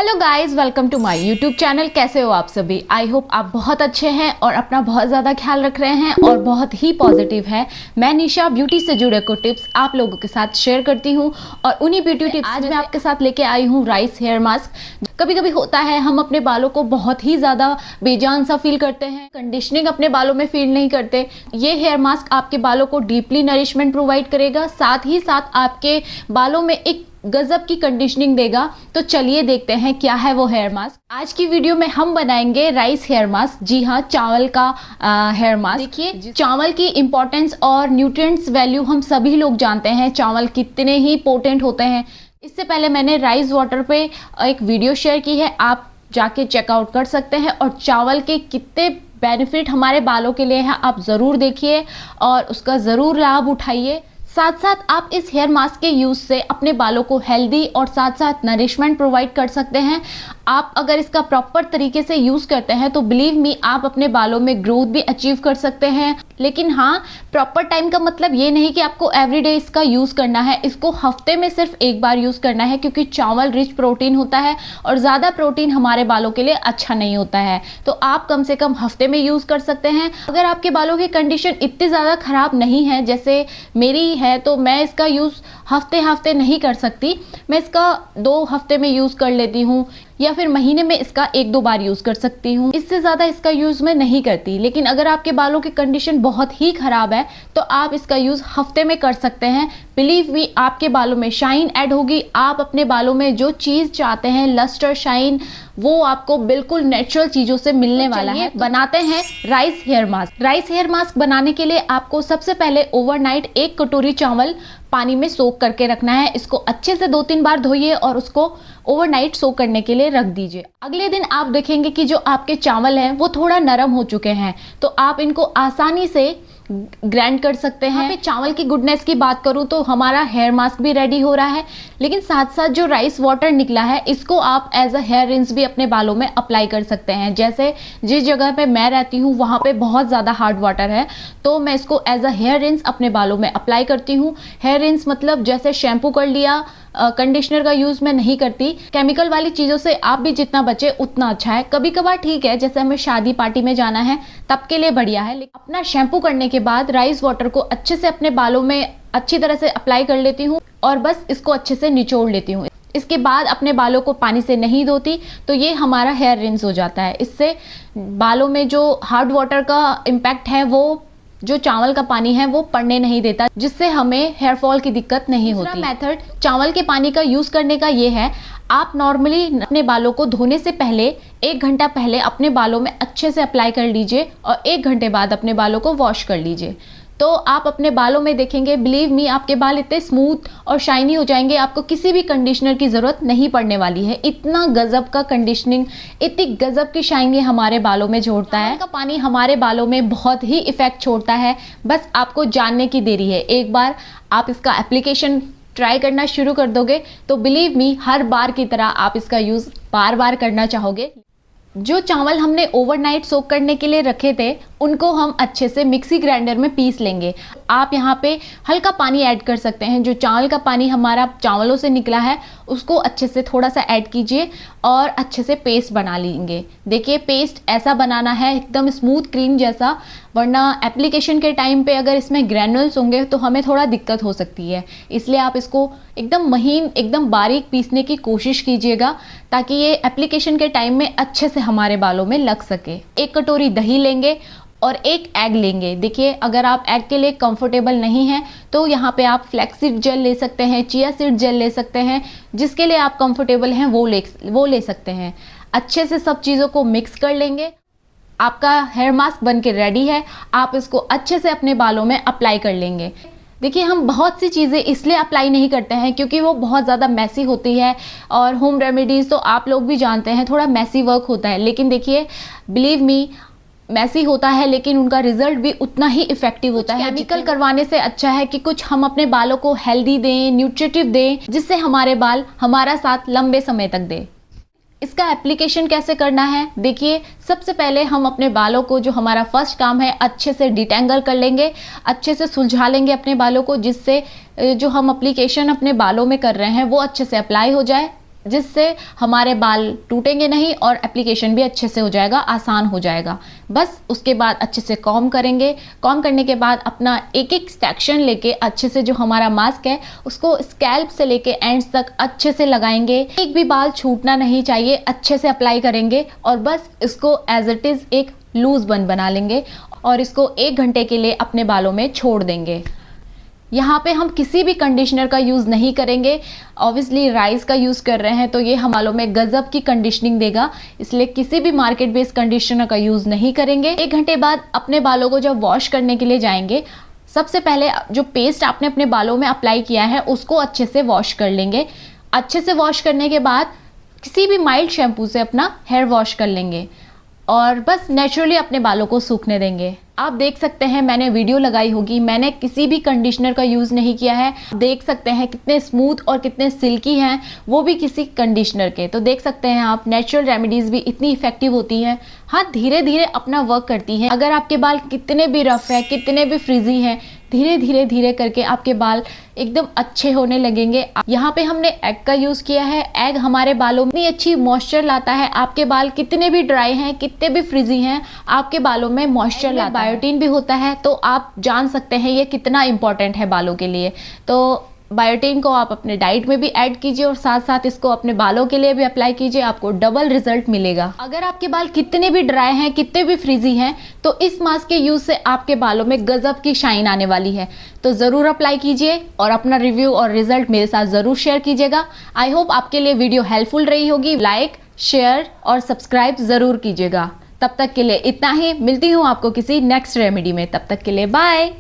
Hello guys, welcome to my YouTube channel. कैसे हो आप सभी? आई होप आप बहुत अच्छे हैं और अपना बहुत ज़्यादा ख्याल रख रहे हैं और बहुत ही पॉजिटिव है। मैं निशा ब्यूटी से जुड़े कुछ टिप्स आप लोगों के साथ शेयर करती हूँ और उन्हीं ब्यूटी टिप्स आज मैं आपके साथ लेके आई हूँ राइस हेयर मास्क। कभी कभी होता है हम अपने बालों को बहुत ही ज़्यादा बेजान सा फील करते हैं, कंडीशनिंग अपने बालों में फील नहीं करते। ये हेयर मास्क आपके बालों को डीपली नरिशमेंट प्रोवाइड करेगा, साथ ही साथ आपके बालों में एक गजब की कंडीशनिंग देगा। तो चलिए देखते हैं क्या है वो हेयर मास्क। आज की वीडियो में हम बनाएंगे राइस हेयर मास्क। जी हाँ, चावल का हेयर मास्क। देखिए, चावल की इंपॉर्टेंस और न्यूट्रिएंट्स वैल्यू हम सभी लोग जानते हैं, चावल कितने ही पोटेंट होते हैं। इससे पहले मैंने राइस वाटर पे एक वीडियो शेयर की है, आप जाके चेकआउट कर सकते हैं। और चावल के कितने बेनिफिट हमारे बालों के लिए हैं आप ज़रूर देखिए और उसका ज़रूर लाभ उठाइए। साथ साथ आप इस हेयर मास्क के यूज़ से अपने बालों को हेल्दी और साथ साथ नरिशमेंट प्रोवाइड कर सकते हैं। आप अगर इसका प्रॉपर तरीके से यूज़ करते हैं तो बिलीव मी, आप अपने बालों में ग्रोथ भी अचीव कर सकते हैं। लेकिन हाँ, प्रॉपर टाइम का मतलब ये नहीं कि आपको एवरीडे इसका यूज़ करना है। इसको हफ्ते में सिर्फ एक बार यूज़ करना है, क्योंकि चावल रिच प्रोटीन होता है और ज़्यादा प्रोटीन हमारे बालों के लिए अच्छा नहीं होता है। तो आप कम से कम हफ्ते में यूज़ कर सकते हैं। अगर आपके बालों की कंडीशन इतनी ज़्यादा ख़राब नहीं है जैसे मेरी है, तो मैं इसका यूज़ हफ्ते हफ्ते नहीं कर सकती। मैं इसका 2 हफ्ते में यूज़ कर लेती हूँ या फिर महीने में इसका 1-2 बार यूज़ कर सकती हूँ। इससे ज़्यादा इसका यूज़ मैं नहीं करती। लेकिन अगर आपके बालों की कंडीशन बहुत ही ख़राब है तो आप इसका यूज़ हफ्ते में कर सकते हैं। बिलीव मी, आपके बालों में शाइन ऐड होगी। आप अपने बालों में जो चीज़ चाहते हैं, लस्टर, शाइन, वो आपको बिल्कुल नेचुरल चीज़ों से मिलने वाला है। बनाते हैं rice hair mask. Rice hair mask बनाने के लिए आपको सबसे पहले ओवरनाइट 1 कटोरी चावल पानी में सोक करके रखना है। इसको अच्छे से 2-3 बार धोइए और उसको ओवरनाइट सोक करने के लिए रख दीजिए। अगले दिन आप देखेंगे कि जो आपके चावल हैं वो थोड़ा नरम हो चुके हैं, तो आप इनको आसानी से ग्राइंड कर सकते हैं। यहाँ पे चावल की गुडनेस की बात करूँ तो हमारा हेयर मास्क भी रेडी हो रहा है, लेकिन साथ साथ जो राइस वाटर निकला है इसको आप एज अ हेयर रिंस भी अपने बालों में अप्लाई कर सकते हैं। जैसे जिस जगह पे मैं रहती हूँ वहाँ पे बहुत ज़्यादा हार्ड वाटर है, तो मैं इसको एज अ हेयर रिंस अपने बालों में अप्लाई करती हूँ। हेयर रिंस मतलब जैसे शैम्पू कर लिया, कंडीशनर का यूज़ मैं नहीं करती। केमिकल वाली चीज़ों से आप भी जितना बचे उतना अच्छा है। कभी कभार ठीक है, जैसे हमें शादी पार्टी में जाना है तब के लिए बढ़िया है। लेकिन अपना शैम्पू करने के बाद राइस वाटर को अच्छे से अपने बालों में अच्छी तरह से अप्लाई कर लेती हूँ और बस इसको अच्छे से निचोड़ लेती हूँ। इसके बाद अपने बालों को पानी से नहीं धोती, तो ये हमारा हेयर रिंस हो जाता है। इससे बालों में जो हार्ड वाटर का इम्पैक्ट है वो जो चावल का पानी है वो पड़ने नहीं देता, जिससे हमें हेयर फॉल की दिक्कत नहीं होती। दूसरा मेथड चावल के पानी का यूज़ करने का ये है, आप नॉर्मली अपने बालों को धोने से पहले 1 घंटा पहले अपने बालों में अच्छे से अप्लाई कर लीजिए और 1 घंटे बाद अपने बालों को वॉश कर लीजिए। तो आप अपने बालों में देखेंगे, बिलीव मी, आपके बाल इतने स्मूथ और शाइनी हो जाएंगे, आपको किसी भी कंडीशनर की ज़रूरत नहीं पड़ने वाली है। इतना गजब का कंडीशनिंग, इतनी गजब की शाइनी हमारे बालों में छोड़ता है। का पानी हमारे बालों में बहुत ही इफेक्ट छोड़ता है। बस आपको जानने की देरी है। एक बार आप इसका एप्लीकेशन ट्राई करना शुरू कर दोगे तो बिलीव मी, हर बार की तरह आप इसका यूज़ बार बार करना चाहोगे। जो चावल हमने ओवरनाइट सोक करने के लिए रखे थे उनको हम अच्छे से मिक्सी ग्राइंडर में पीस लेंगे। आप यहाँ पे हल्का पानी ऐड कर सकते हैं। जो चावल का पानी हमारा चावलों से निकला है उसको अच्छे से थोड़ा सा ऐड कीजिए और अच्छे से पेस्ट बना लेंगे। देखिए, पेस्ट ऐसा बनाना है एकदम स्मूथ क्रीम जैसा, वरना एप्लीकेशन के टाइम पे अगर इसमें ग्रैनुल्स होंगे तो हमें थोड़ा दिक्कत हो सकती है। इसलिए आप इसको एकदम महीन, एकदम बारीक पीसने की कोशिश कीजिएगा ताकि ये एप्लीकेशन के टाइम में अच्छे से हमारे बालों में लग सके। 1 कटोरी दही लेंगे और 1 एग लेंगे। देखिए, अगर आप एग के लिए कंफर्टेबल नहीं हैं तो यहाँ पे आप फ्लैक्सीड जेल ले सकते हैं, चिया सीड जेल ले सकते हैं, जिसके लिए आप कंफर्टेबल हैं वो ले सकते हैं। अच्छे से सब चीज़ों को मिक्स कर लेंगे। आपका हेयर मास्क बन के रेडी है। आप इसको अच्छे से अपने बालों में अप्लाई कर लेंगे। देखिए, हम बहुत सी चीज़ें इसलिए अप्लाई नहीं करते हैं क्योंकि वो बहुत ज़्यादा मैसी होती है और होम रेमेडीज़ तो आप लोग भी जानते हैं, थोड़ा मैसी वर्क होता है। लेकिन देखिए, बिलीव मी, मैसी होता है लेकिन उनका रिजल्ट भी उतना ही इफेक्टिव होता है। केमिकल करवाने से अच्छा है कि कुछ हम अपने बालों को हेल्दी दें, न्यूट्रिटिव दें, जिससे हमारे बाल हमारा साथ लंबे समय तक दें। इसका एप्लीकेशन कैसे करना है? देखिए, सबसे पहले हम अपने बालों को, जो हमारा फर्स्ट काम है, अच्छे से डिटेंगल कर लेंगे, अच्छे से सुलझा लेंगे अपने बालों को, जिससे जो हम एप्लीकेशन अपने बालों में कर रहे हैं वो अच्छे से अप्लाई हो जाए। जिससे हमारे बाल टूटेंगे नहीं और एप्लीकेशन भी अच्छे से हो जाएगा, आसान हो जाएगा। बस उसके बाद अच्छे से कॉम्ब करेंगे। कॉम्ब करने के बाद अपना एक एक सेक्शन लेके अच्छे से जो हमारा मास्क है उसको स्कैल्प से लेके एंड्स तक अच्छे से लगाएंगे। एक भी बाल छूटना नहीं चाहिए, अच्छे से अप्लाई करेंगे और बस इसको एज इट इज़ एक लूज बन बना लेंगे और इसको 1 घंटे के लिए अपने बालों में छोड़ देंगे। यहाँ पे हम किसी भी कंडीशनर का यूज़ नहीं करेंगे। ऑब्वियसली राइस का यूज़ कर रहे हैं तो ये हम बालों में गजब की कंडीशनिंग देगा, इसलिए किसी भी मार्केट बेस्ड कंडीशनर का यूज़ नहीं करेंगे। 1 घंटे बाद अपने बालों को जब वॉश करने के लिए जाएंगे, सबसे पहले जो पेस्ट आपने अपने बालों में अप्लाई किया है उसको अच्छे से वॉश कर लेंगे। अच्छे से वॉश करने के बाद किसी भी माइल्ड शैम्पू से अपना हेयर वॉश कर लेंगे और बस नेचुरली अपने बालों को सूखने देंगे। आप देख सकते हैं मैंने वीडियो लगाई होगी, मैंने किसी भी कंडीशनर का यूज़ नहीं किया है। देख सकते हैं कितने स्मूथ और कितने सिल्की हैं, वो भी किसी कंडीशनर के। तो देख सकते हैं आप, नेचुरल रेमेडीज़ भी इतनी इफेक्टिव होती हैं। हाँ, धीरे धीरे अपना वर्क करती हैं। अगर आपके बाल कितने भी रफ है, कितने भी फ्रिजी हैं, धीरे धीरे धीरे करके आपके बाल एकदम अच्छे होने लगेंगे। यहाँ पे हमने एग का यूज़ किया है। एग हमारे बालों में इतनी अच्छी मॉइस्चर लाता है। आपके बाल कितने भी ड्राई हैं, कितने भी फ्रिजी हैं, आपके बालों में मॉइस्चर लाता है। बायोटीन भी होता है, तो आप जान सकते हैं ये कितना इंपॉर्टेंट है बालों के लिए। तो बायोटीन को आप अपने डाइट में भी ऐड कीजिए और साथ साथ इसको अपने बालों के लिए भी अप्लाई कीजिए, आपको डबल रिजल्ट मिलेगा। अगर आपके बाल कितने भी ड्राई हैं, कितने भी फ्रीजी हैं, तो इस मास्क के यूज से आपके बालों में गजब की शाइन आने वाली है। तो ज़रूर अप्लाई कीजिए और अपना रिव्यू और रिजल्ट मेरे साथ ज़रूर शेयर कीजिएगा। आई होप आपके लिए वीडियो हेल्पफुल रही होगी। लाइक, शेयर और सब्सक्राइब ज़रूर कीजिएगा। तब तक के लिए इतना ही, मिलती हूँ आपको किसी नेक्स्ट रेमेडी में। तब तक के लिए बाय।